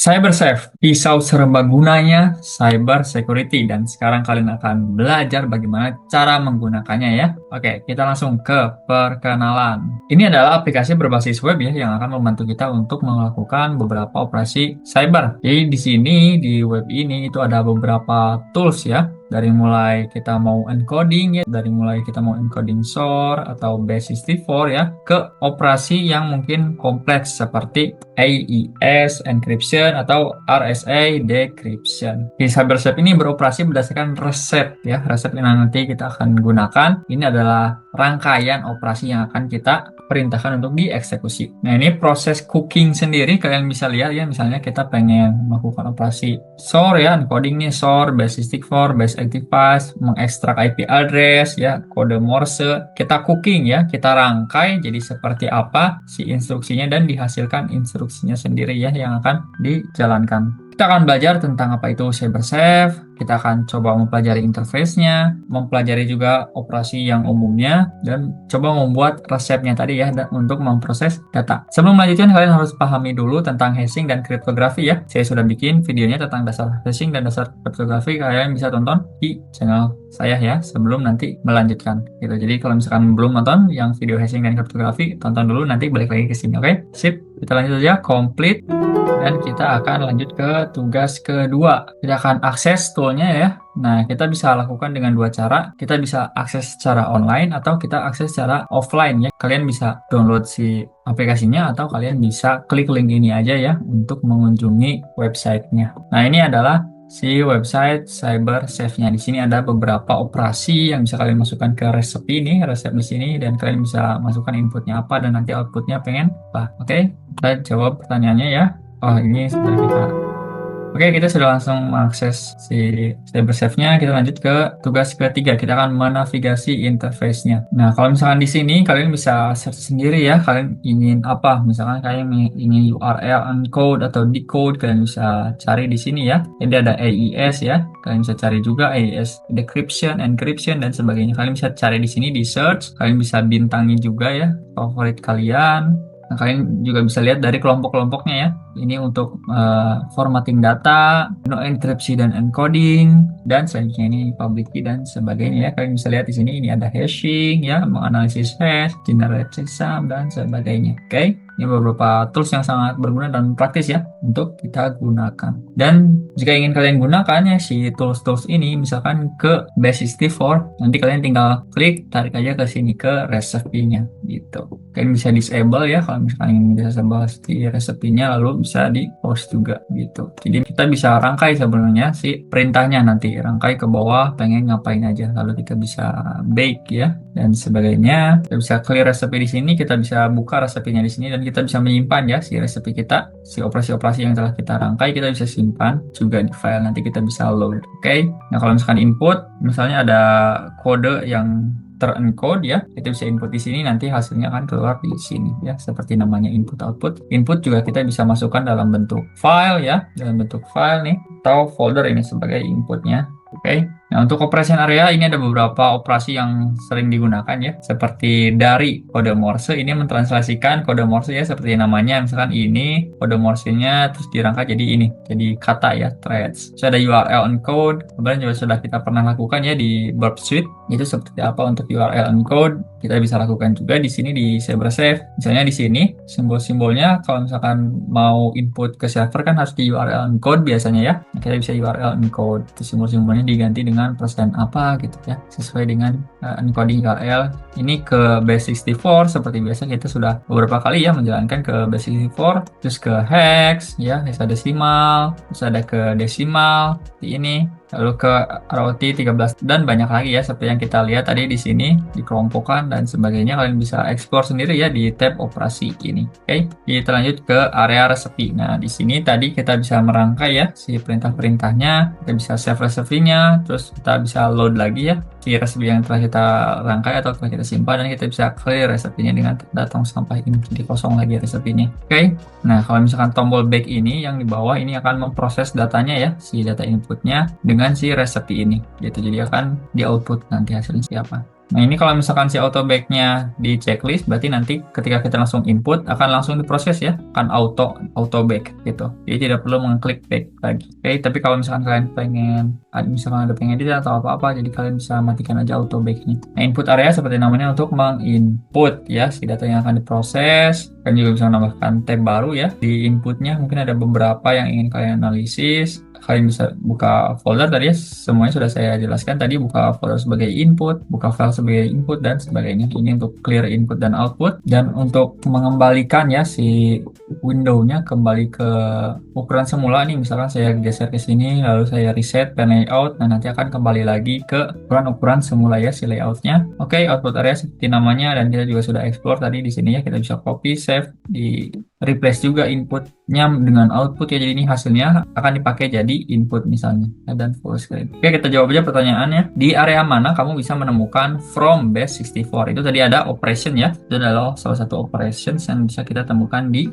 CyberSafe, pisau serbagunanya cyber security, dan sekarang kalian akan belajar bagaimana cara menggunakannya ya. Oke, kita langsung ke perkenalan. Ini adalah aplikasi berbasis web ya yang akan membantu kita untuk melakukan beberapa operasi cyber. Jadi di sini di web ini itu ada beberapa tools ya. Dari mulai kita mau encoding ya, dari mulai kita mau encoding SOR atau base64 ya, ke operasi yang mungkin kompleks seperti AES encryption atau RSA decryption. Di CyberSafe ini beroperasi berdasarkan resep ya, resep yang nanti kita akan gunakan. Ini adalah rangkaian operasi yang akan kita perintahkan untuk dieksekusi. Nah, ini proses cooking sendiri kalian bisa lihat ya, misalnya kita pengen melakukan operasi SOR ya, encoding nih SOR, base64, base 85, mengekstrak IP address ya, kode Morse, kita cooking ya, kita rangkai jadi seperti apa si instruksinya dan dihasilkan instruksinya sendiri ya yang akan dijalankan. Kita akan belajar tentang apa itu CyberSafe, kita akan coba mempelajari interface-nya, mempelajari juga operasi yang umumnya, dan coba membuat resepnya tadi ya untuk memproses data. Sebelum melanjutkan, kalian harus pahami dulu tentang hashing dan kriptografi ya. Saya sudah bikin videonya tentang dasar hashing dan dasar kriptografi, kalian bisa tonton di channel saya ya sebelum nanti melanjutkan gitu. Jadi kalau misalkan belum nonton yang video hashing dan kriptografi, tonton dulu, nanti balik lagi ke sini. Oke? Sip, kita lanjut aja, complete. Dan kita akan lanjut ke tugas kedua. Kita akan akses toolnya ya. Nah, kita bisa lakukan dengan dua cara. Kita bisa akses secara online atau kita akses secara offline ya. Kalian bisa download si aplikasinya atau kalian bisa klik link ini aja ya untuk mengunjungi websitenya. Nah, ini adalah si website CyberSafe-nya. Di sini ada beberapa operasi yang bisa kalian masukkan ke resep ini, resep di sini, dan kalian bisa masukkan inputnya apa dan nanti outputnya pengen apa. Oke, kita jawab pertanyaannya ya. Oh, ini sudah kita. Oke, kita sudah langsung mengakses si CyberSafe-nya. Kita lanjut ke tugas ketiga. Kita akan menavigasi interface-nya. Nah, kalau misalkan di sini kalian bisa search sendiri ya. Kalian ingin apa? Misalkan kalian ingin URL encode atau decode, kalian bisa cari di sini ya. Jadi ada AES ya. Kalian bisa cari juga AES decryption, encryption, dan sebagainya. Kalian bisa cari di sini di search. Kalian bisa bintangi juga ya favorit kalian. Nah, kalian juga bisa lihat dari kelompok-kelompoknya ya. Ini untuk formatting data, enkripsi dan encoding, dan selanjutnya ini public key dan sebagainya ya. Kalian bisa lihat di sini ini ada hashing ya, menganalisis hash, generate checksum dan sebagainya. Oke. Ini beberapa tools yang sangat berguna dan praktis ya untuk kita gunakan. Dan jika ingin kalian gunakan ya si tools-tools ini misalkan ke base64, nanti kalian tinggal klik, tarik aja ke sini ke recipe-nya gitu. Kalian bisa disable ya kalau misalkan ingin disable si recipe-nya, lalu bisa di post juga gitu. Jadi kita bisa rangkai sebenarnya si perintahnya, nanti rangkai ke bawah pengen ngapain aja, lalu kita bisa bake ya dan sebagainya. Kita bisa clear recipe di sini, kita bisa buka resepnya di sini, dan kita bisa menyimpan ya si resipi kita, si operasi-operasi yang telah kita rangkai kita bisa simpan juga di file, nanti kita bisa load. Oke. Nah, kalau misalkan input misalnya ada kode yang terencode ya, kita bisa input di sini, nanti hasilnya akan keluar di sini ya, seperti namanya input output. Input juga kita bisa masukkan dalam bentuk file ya, dalam bentuk file nih atau folder ini sebagai inputnya. Oke. Nah, untuk operation area ini ada beberapa operasi yang sering digunakan ya, seperti dari kode Morse. Ini mentranslasikan kode Morse ya, seperti namanya, misalkan ini kode Morse-nya terus dirangkai jadi ini, jadi kata ya, threads. So, ada URL encode, kemudian juga sudah kita pernah lakukan ya di Burp Suite. Itu seperti apa untuk URL encode, kita bisa lakukan juga di sini di CyberSafe. Misalnya di sini simbol-simbolnya kalau misalkan mau input ke server kan harus di URL encode biasanya ya. Nah, kita bisa URL encode, itu simbol-simbolnya diganti dengan persen apa gitu ya, sesuai dengan encoding URL. Ini ke base64 seperti biasa, kita sudah beberapa kali ya menjalankan ke base64, terus ke hex ya, hexadesimal, terus ada ke desimal di ini, lalu ke ROT 13 dan banyak lagi ya, seperti yang kita lihat tadi di sini dikelompokkan dan sebagainya. Kalian bisa explore sendiri ya di tab operasi ini. Oke, kita lanjut ke area recipe. Nah, di sini tadi kita bisa merangkai ya si perintah-perintahnya, kita bisa save recipe-nya, terus kita bisa load lagi ya si recipe yang telah kita rangkai atau telah kita simpan, dan kita bisa clear recipe-nya dengan tanda tong sampah ini, jadi kosong lagi recipe-nya. Oke. Nah, kalau misalkan tombol back ini yang di bawah ini akan memproses datanya ya, si data inputnya dengan si recipe ini gitu, jadi akan di output nanti hasilnya siapa. Nah, ini kalau misalkan si auto back-nya di checklist, berarti nanti ketika kita langsung input akan langsung diproses ya, akan auto back gitu. Jadi tidak perlu mengklik back lagi. Oke, tapi kalau misalkan kalian pengen, misalkan ada pengen edit atau apa-apa, jadi kalian bisa matikan aja auto back-nya. Nah, input area seperti namanya untuk menginput ya si data yang akan diproses. Kalian juga bisa menambahkan tab baru ya di inputnya. Mungkin ada beberapa yang ingin kalian analisis. Kalian bisa buka folder tadi ya, semuanya sudah saya jelaskan tadi, buka folder sebagai input, buka file sebagai input dan sebagainya. Ini untuk clear input dan output. Dan untuk mengembalikan ya si window-nya kembali ke ukuran semula nih, misalkan saya geser ke sini lalu saya reset pen layout, nah nanti akan kembali lagi ke ukuran semula ya si layoutnya. Oke, output area seperti namanya, dan kita juga sudah explore tadi di sini ya, kita bisa copy, save, di replace juga inputnya dengan output ya, jadi ini hasilnya akan dipakai jadi input misalnya. Dan full screen. Oke, kita jawab aja pertanyaannya. Di area mana kamu bisa menemukan from base64? Itu tadi ada operation ya, itu adalah salah satu operations yang bisa kita temukan di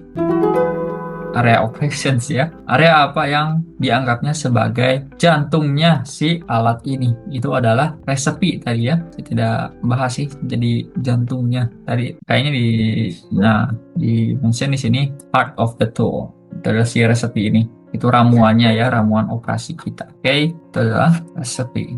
area operations ya. Area apa yang dianggapnya sebagai jantungnya si alat ini? Itu adalah resepi tadi ya. Saya tidak bahas sih jadi jantungnya. Tadi kayaknya di mention di sini part of the tool. Itu adalah si resepi ini. Itu ramuannya ya, ramuan operasi kita. Oke, itu adalah resepi.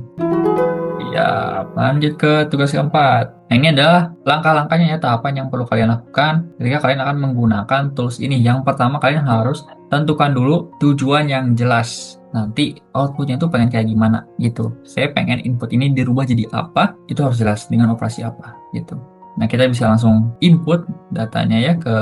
Ya, lanjut ke tugas keempat. Nah, ini adalah langkah-langkahnya ya, tahapan yang perlu kalian lakukan ketika kalian akan menggunakan tools ini. Yang pertama, kalian harus tentukan dulu tujuan yang jelas. Nanti outputnya itu pengen kayak gimana gitu. Saya pengen input ini dirubah jadi apa, itu harus jelas dengan operasi apa gitu. Nah, kita bisa langsung input datanya ya ke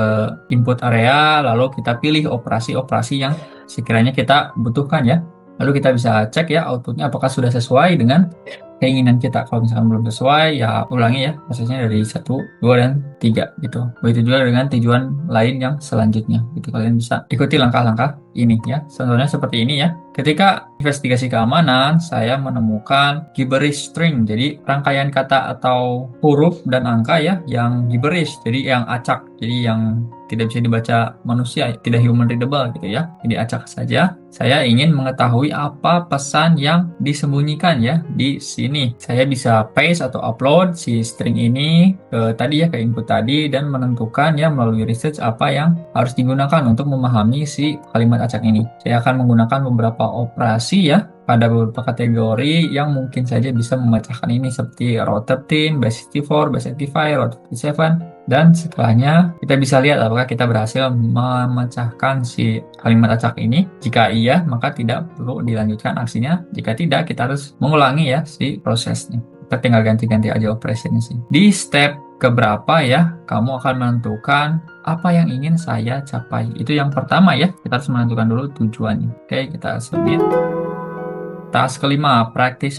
input area, lalu kita pilih operasi-operasi yang sekiranya kita butuhkan ya. Lalu kita bisa cek ya outputnya apakah sudah sesuai dengan keinginan kita. Kalau misalkan belum sesuai, ya ulangi ya prosesnya dari 1, 2, dan 3 gitu. Begitu juga dengan tujuan lain yang selanjutnya. Gitu, kalian bisa ikuti langkah-langkah ini ya. Contohnya seperti ini ya. Ketika investigasi keamanan, saya menemukan gibberish string. Jadi rangkaian kata atau huruf dan angka ya yang gibberish. Jadi yang acak. Jadi yang tidak bisa dibaca manusia, tidak human readable gitu ya. Jadi acak saja. Saya ingin mengetahui apa pesan yang disembunyikan ya di sini. Saya bisa paste atau upload si string ini ke tadi ya, ke input tadi, dan menentukan ya melalui research apa yang harus digunakan untuk memahami si kalimat acak ini. Saya akan menggunakan beberapa operasi ya pada beberapa kategori yang mungkin saja bisa memecahkan ini, seperti row 13, base 64, base 85, row 37. Dan setelahnya kita bisa lihat apakah kita berhasil memecahkan si kalimat acak ini. Jika iya, maka tidak perlu dilanjutkan aksinya. Jika tidak, kita harus mengulangi ya si prosesnya. Kita tinggal ganti-ganti aja operasinya sih. Di step keberapa ya, kamu akan menentukan apa yang ingin saya capai. Itu yang pertama ya, kita harus menentukan dulu tujuannya. Oke, kita submit. Task kelima, practice.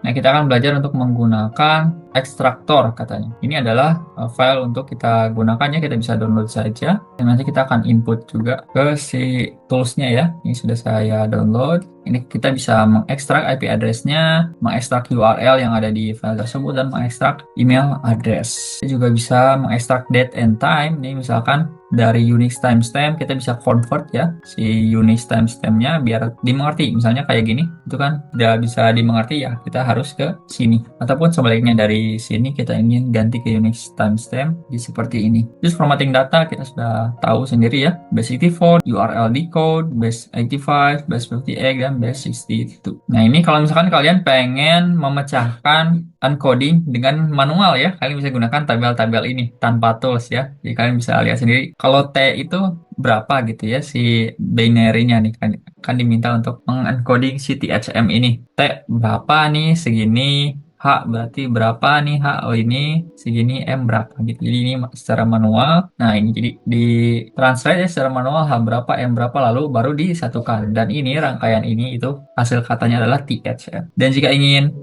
Nah, kita akan belajar untuk menggunakan ekstraktor katanya. Ini adalah file untuk kita gunakan ya, kita bisa download saja. Dan nanti kita akan input juga ke si toolsnya ya. Ini sudah saya download. Ini kita bisa mengekstrak IP address-nya, mengekstrak URL yang ada di file tersebut, dan mengekstrak email address. Kita juga bisa mengekstrak date and time. Ini misalkan dari Unix timestamp kita bisa convert ya si Unix timestamp-nya biar dimengerti. Misalnya kayak gini, itu kan tidak bisa dimengerti ya, kita harus ke sini. Ataupun sebaliknya dari sini kita ingin ganti ke Unix timestamp di seperti ini. Terus formatting data kita sudah tahu sendiri ya, base 64, URL decode, base 85, base 58, dan base 62. Nah, ini kalau misalkan kalian pengen memecahkan encoding dengan manual ya, kalian bisa gunakan tabel-tabel ini tanpa tools ya. Jadi kalian bisa lihat sendiri kalau T itu berapa gitu ya si binary-nya nih, kan diminta untuk mengencoding si THM ini. T berapa nih, segini. H berarti berapa nih, H oh ini segini, M berapa gitu. Jadi ini secara manual. Nah, ini jadi di translate ya secara manual, H berapa, M berapa, lalu baru disatukan. Dan ini rangkaian ini itu hasil katanya adalah THM. Dan jika ingin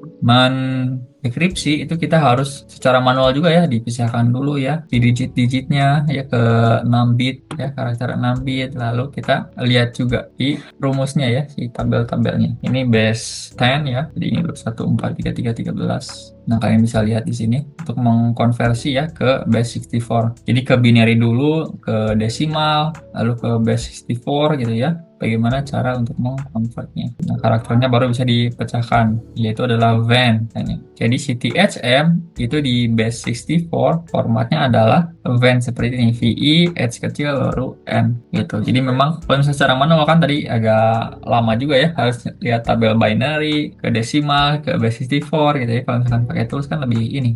dekripsi itu kita harus secara manual juga ya, dipisahkan dulu ya di digit-digitnya ya ke 6 bit ya, karakter 6 bit. Lalu kita lihat juga di rumusnya ya, si tabel-tabelnya. Ini base 10 ya, jadi ini 1 4 3 3 13. Nah, kalian bisa lihat di sini untuk mengkonversi ya ke base 64. Jadi ke binary dulu, ke desimal, lalu ke base 64 gitu ya. bagaimana cara untuk mengkonvertnya. Nah, karakternya baru bisa dipecahkan, yaitu adalah VAN. Jadi CTHM itu di base64 formatnya adalah VAN seperti ini, VE, H kecil, lalu N gitu. Jadi memang kalau misalnya secara manual kan tadi agak lama juga ya, harus lihat tabel binary, ke desimal, ke base64 gitu ya. Kalau misalkan pakai tools kan lebih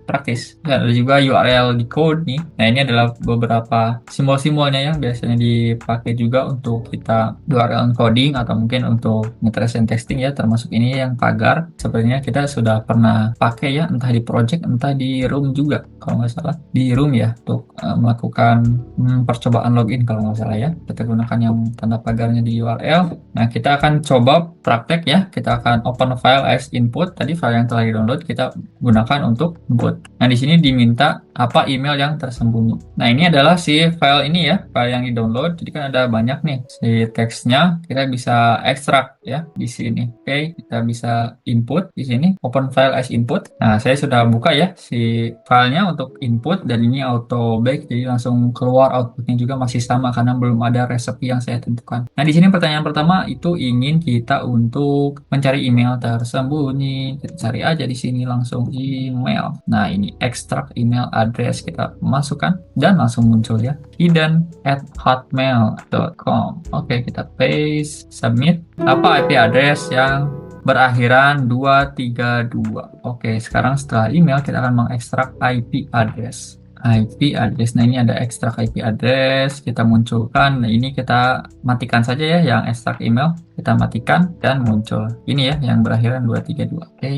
praktis. Dan ada juga URL decode nih. Nah, ini adalah beberapa simbol-simbolnya yang biasanya dipakai juga untuk kita URL encoding atau mungkin untuk ngetrace and testing ya, termasuk ini yang pagar. Sepertinya kita sudah pernah pakai ya, entah di project, entah di room juga. Kalau nggak salah, di room ya, untuk melakukan percobaan login kalau nggak salah ya. Kita gunakan yang tanda pagarnya di URL. Nah, kita akan coba praktek ya. Kita akan open file as input. Tadi file yang telah di-download kita gunakan untuk input. Nah, di sini diminta apa email yang tersembunyi. Nah, ini adalah si file ini ya, file yang di-download. Jadi kan ada banyak nih si teksnya. Kita bisa ekstrak ya di sini. Oke, kita bisa input di sini, open file as input. Nah, saya sudah buka ya si filenya untuk input dan ini auto back, jadi langsung keluar outputnya juga masih sama karena belum ada resepi yang saya tentukan. Nah, di sini pertanyaan pertama itu ingin kita untuk mencari email tersembunyi. Kita cari aja di sini langsung email. Nah, ini ekstrak email address kita masukkan dan langsung muncul ya, hidden@hotmail.com. Oke, kita paste, submit. Apa IP address yang berakhiran 232? Oke, sekarang setelah email kita akan mengekstrak IP address. IP address. Nah, ini ada ekstrak IP address, kita munculkan. Nah, ini kita matikan saja ya yang ekstrak email. Kita matikan dan muncul. Ini ya yang berakhiran 232. Oke,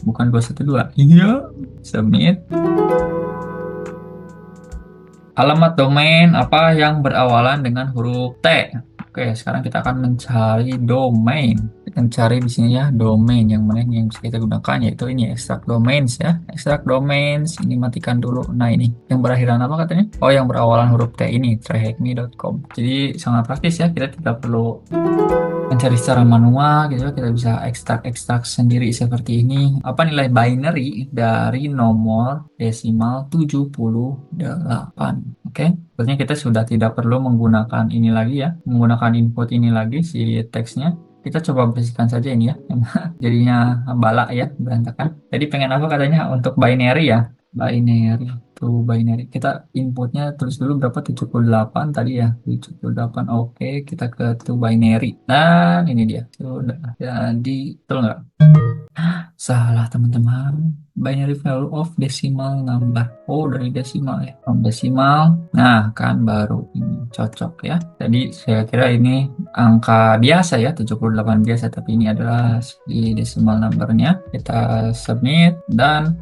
bukan 212. Iya, submit. Alamat domain apa yang berawalan dengan huruf T? Oke, sekarang kita akan mencari domain. Kita cari di sini ya, domain yang mana yang bisa kita gunakan, yaitu ini extract domains ya. Extract domains, ini matikan dulu. Nah, ini yang berakhiran apa katanya? Oh, yang berawalan huruf T ini, tryhackme.com. Jadi sangat praktis ya, kita tidak perlu mencari secara manual gitu ya, kita bisa ekstrak sendiri seperti ini. Apa nilai binary dari nomor desimal 78? Oke, berarti kita sudah tidak perlu menggunakan ini lagi ya, menggunakan input ini lagi si teksnya. Kita coba bersihkan saja ini ya, jadinya balak ya, berantakan. Jadi pengen apa katanya untuk binary ya, binary to binary. Kita inputnya tulis dulu berapa, 78 tadi ya, 78. Oke, kita ke to binary dan ini dia sudah jadi. Betul nggak? Salah teman-teman, binary value of decimal number. Oh, dari desimal ya, from desimal. Nah, kan baru ini cocok ya. Jadi saya kira ini angka biasa ya, 78 biasa, tapi ini adalah di decimal numbernya. Kita submit dan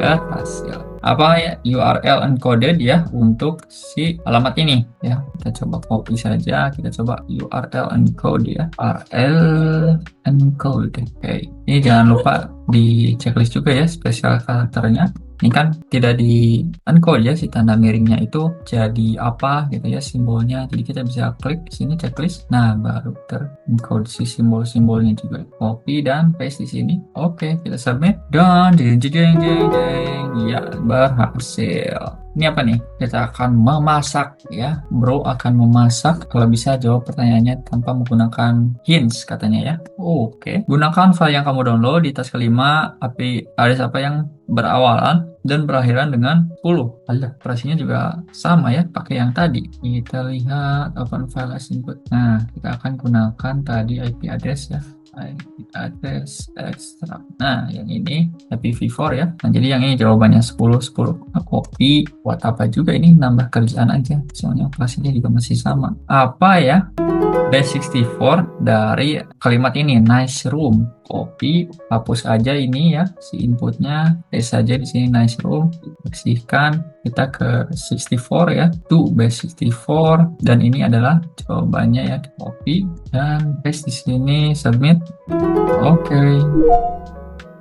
berhasil. Apa ya URL encoded ya untuk si alamat ini ya. Kita coba copy saja, kita coba URL encode ya, URL encode. Oke, ini jangan lupa di checklist juga ya spesial karakternya. Ini kan tidak di encode ya, si tanda miringnya itu jadi apa gitu ya simbolnya. Jadi kita bisa klik sini checklist. Nah, baru terencode si simbol-simbolnya juga. Copy dan paste di sini. Oke, kita submit dan jeng jeng jeng jeng ya, berhasil. Ini apa nih? Kita akan memasak ya. Bro akan memasak. Kalau bisa jawab pertanyaannya tanpa menggunakan hints katanya ya. Oke. Gunakan file yang kamu download di tas kelima. API address apa yang berawalan dan berakhiran dengan 10. Alah, operasinya juga sama ya, pakai yang tadi. Kita lihat open file as input. Nah, kita akan gunakan tadi IP address ya. IP address extract. Nah, yang ini IPv4 ya. Nah, jadi yang ini jawabannya 10. Nah, copy. Buat apa juga ini, nambah kerjaan aja. Soalnya operasinya juga masih sama. Apa ya? Base64 dari kalimat ini, nice room. Copy, hapus aja ini ya si inputnya, paste saja di sini nice room, bersihkan. Kita ke 64 ya, to base64 dan ini adalah jawabannya ya, copy dan paste di sini, submit. Oke.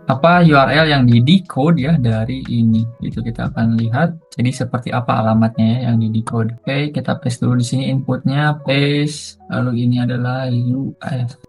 Apa URL yang di decode ya dari ini, itu kita akan lihat jadi seperti apa alamatnya ya yang di decode. Oke, kita paste dulu di sini inputnya, paste, lalu ini adalah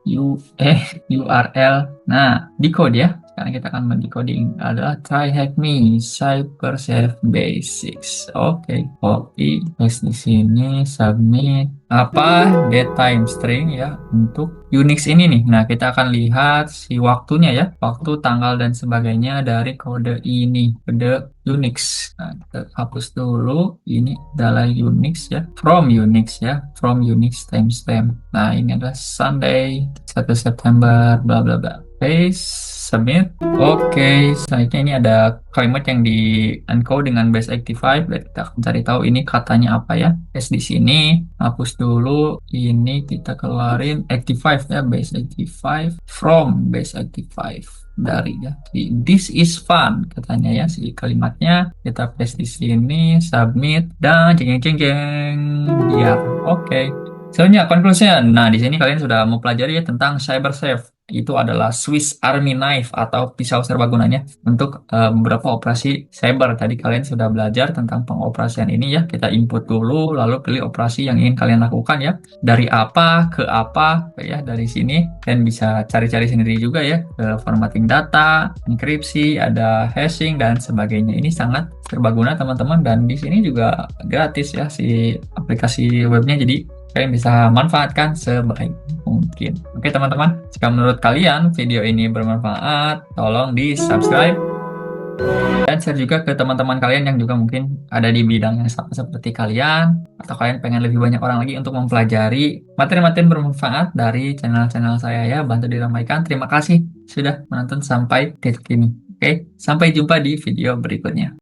URL. Nah, decode ya. karena kita akan mendecoding adalah try hack me cyber safe basics. Oke, copy, paste di sini, submit. Apa datetime string ya untuk Unix ini nih. Nah, kita akan lihat si waktunya ya, waktu, tanggal dan sebagainya dari kode ini, kode Unix. Nah, kita hapus dulu. Ini adalah Unix ya, from Unix ya, from Unix timestamp. Nah, ini adalah Sunday 1 September bla bla bla. Paste, submit. Oke, selanjutnya ini ada kalimat yang di encode dengan base 85. Berarti kita akan cari tahu ini katanya apa ya. Paste di sini, hapus dulu. Ini kita keluarin 85 ya, base 85 from base 85 dari ya. Jadi, this is fun katanya ya si kalimatnya. Kita paste di sini, submit dan jeng jeng jeng jeng. Biar oke. Selanjutnya conclusion. Nah, di sini kalian sudah mempelajari ya tentang cyber safe. Itu adalah Swiss Army knife atau pisau serbagunanya untuk beberapa operasi cyber. Tadi kalian sudah belajar tentang pengoperasian ini ya. Kita input dulu, lalu pilih operasi yang ingin kalian lakukan ya. Dari apa ke apa ya, dari sini. Kalian bisa cari-cari sendiri juga ya. Formatting data, enkripsi, ada hashing dan sebagainya. Ini sangat serbaguna teman-teman, dan di sini juga gratis ya si aplikasi webnya. Jadi kalian bisa manfaatkan sebaik mungkin. Oke teman-teman, jika menurut kalian video ini bermanfaat, tolong di subscribe dan share juga ke teman-teman kalian yang juga mungkin ada di bidang yang sama seperti kalian, atau kalian pengen lebih banyak orang lagi untuk mempelajari materi-materi bermanfaat dari channel-channel saya ya. Bantu diramaikan. Terima kasih sudah menonton sampai detik ini. Oke, sampai jumpa di video berikutnya.